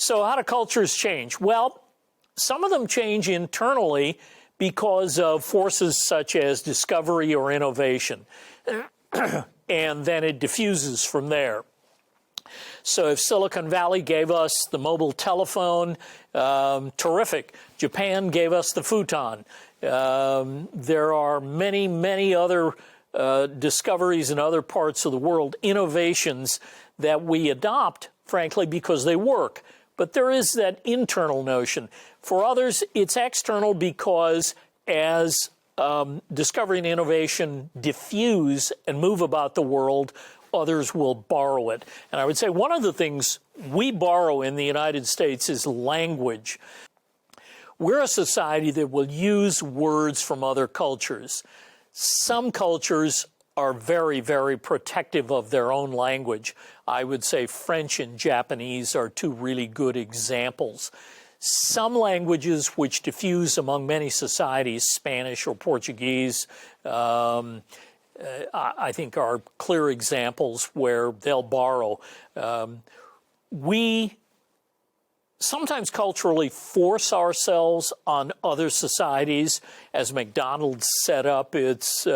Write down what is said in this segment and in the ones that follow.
So how do cultures change? Well, some of them change internally because of forces such as discovery or innovation. And then it diffuses from there. So if Silicon Valley gave us the mobile telephone, terrific. Japan gave us the futon. There are many, many other discoveries in other parts of the world, innovations that we adopt, frankly, because they work. But there is that internal notion. For others, it's external because as discovery and innovation diffuse and move about the world, others will borrow it. And I would say one of the things we borrow in the United States is language. We're a society that will use words from other cultures. Some cultures are very, very protective of their own language. I would say French and Japanese are two really good examples. Some languages which diffuse among many societies, Spanish or Portuguese, I think are clear examples where they'll borrow. We sometimes culturally force ourselves on other societies, as McDonald's set up its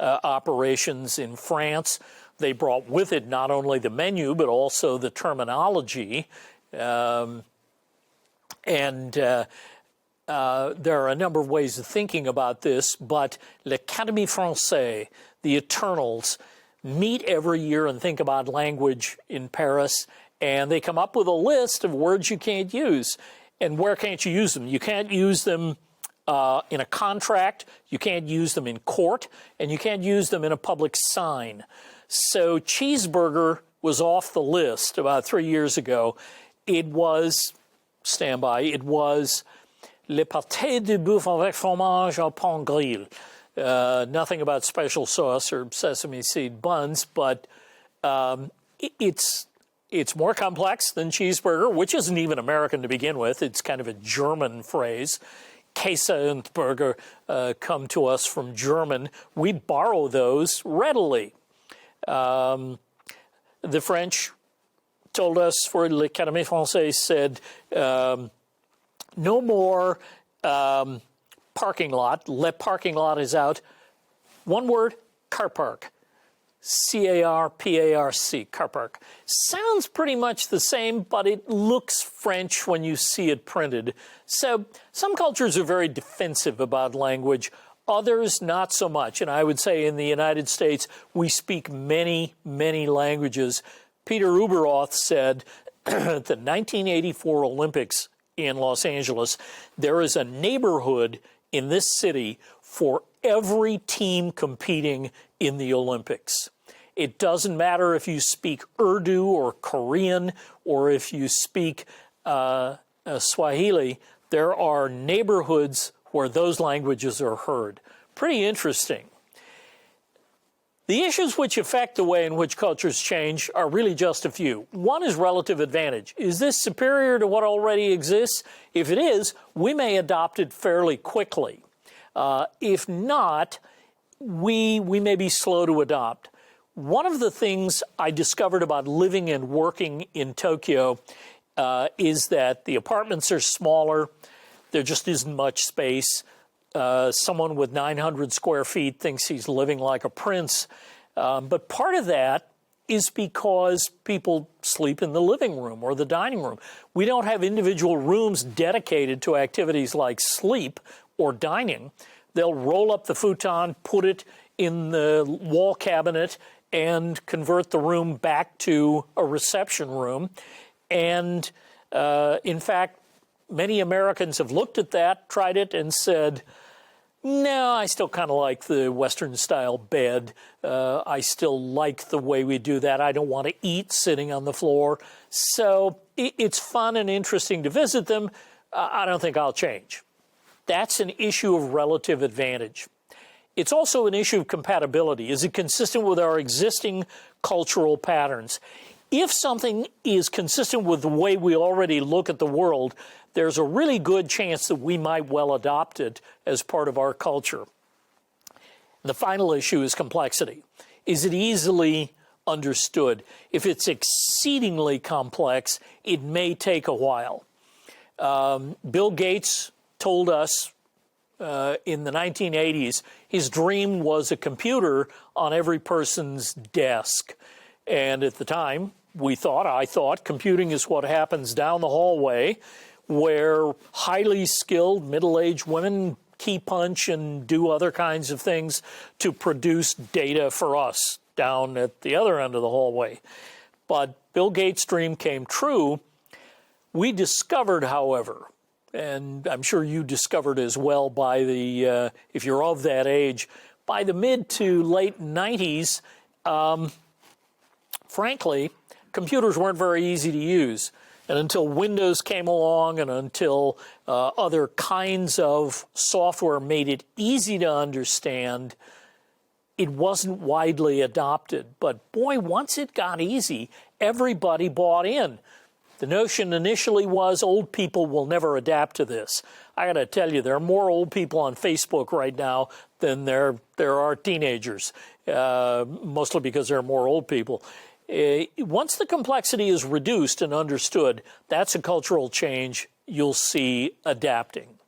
operations in France. They brought with it not only the menu, but also the terminology. There are a number of ways of thinking about this, but l'Académie Française, the Eternals, meet every year and think about language in Paris, and they come up with a list of words you can't use. And where can't you use them? You can't use them in a contract, you can't use them in court, and you can't use them in a public sign. So cheeseburger was off the list about 3 years ago. It was, stand by, it was le pâté de bœuf avec fromage au pain grillé. Nothing about special sauce or sesame seed buns, but it's more complex than cheeseburger, which isn't even American to begin with. It's kind of a German phrase. Käse and burger come to us from German. We borrow those readily. The French told us for l'Académie Française said, no more parking lot. Parking lot is out. One word, car park. C-A-R-P-A-R-C, car park. Sounds pretty much the same, but it looks French when you see it printed. So some cultures are very defensive about language, others not so much. And I would say in the United States, we speak many, many languages. Peter Ueberroth said at the 1984 Olympics in Los Angeles, there is a neighborhood in this city for every team competing in the Olympics. It doesn't matter if you speak Urdu or Korean or if you speak Swahili. There are neighborhoods where those languages are heard. Pretty interesting. The issues which affect the way in which cultures change are really just a few. One is relative advantage. Is this superior to what already exists? If it is, we may adopt it fairly quickly. If not, we may be slow to adopt. One of the things I discovered about living and working in Tokyo is that the apartments are smaller. There just isn't much space. Someone with 900 square feet thinks he's living like a prince. But part of that is because people sleep in the living room or the dining room. We don't have individual rooms dedicated to activities like sleep or dining. They'll roll up the futon, put it in the wall cabinet, and convert the room back to a reception room. And in fact, many Americans have looked at that, tried it, and said, no, I still kind of like the Western-style bed. I still like the way we do that. I don't want to eat sitting on the floor. So it's fun and interesting to visit them. I don't think I'll change. That's an issue of relative advantage. It's also an issue of compatibility. Is it consistent with our existing cultural patterns? If something is consistent with the way we already look at the world, there's a really good chance that we might well adopt it as part of our culture. The final issue is complexity. Is it easily understood. If it's exceedingly complex, it may take a while. Bill Gates told us in the 1980s his dream was a computer on every person's desk. And at the time, I thought, computing is what happens down the hallway where highly skilled middle-aged women key punch and do other kinds of things to produce data for us down at the other end of the hallway. But Bill Gates' dream came true. We discovered, however, and I'm sure you discovered as well by the, if you're of that age, by the mid to late 90s, frankly, computers weren't very easy to use. And until Windows came along and until other kinds of software made it easy to understand, it wasn't widely adopted. But boy, once it got easy, everybody bought in. The notion initially was old people will never adapt to this. I got to tell you, there are more old people on Facebook right now than there are teenagers, mostly because there are more old people. Once the complexity is reduced and understood, that's a cultural change you'll see adapting.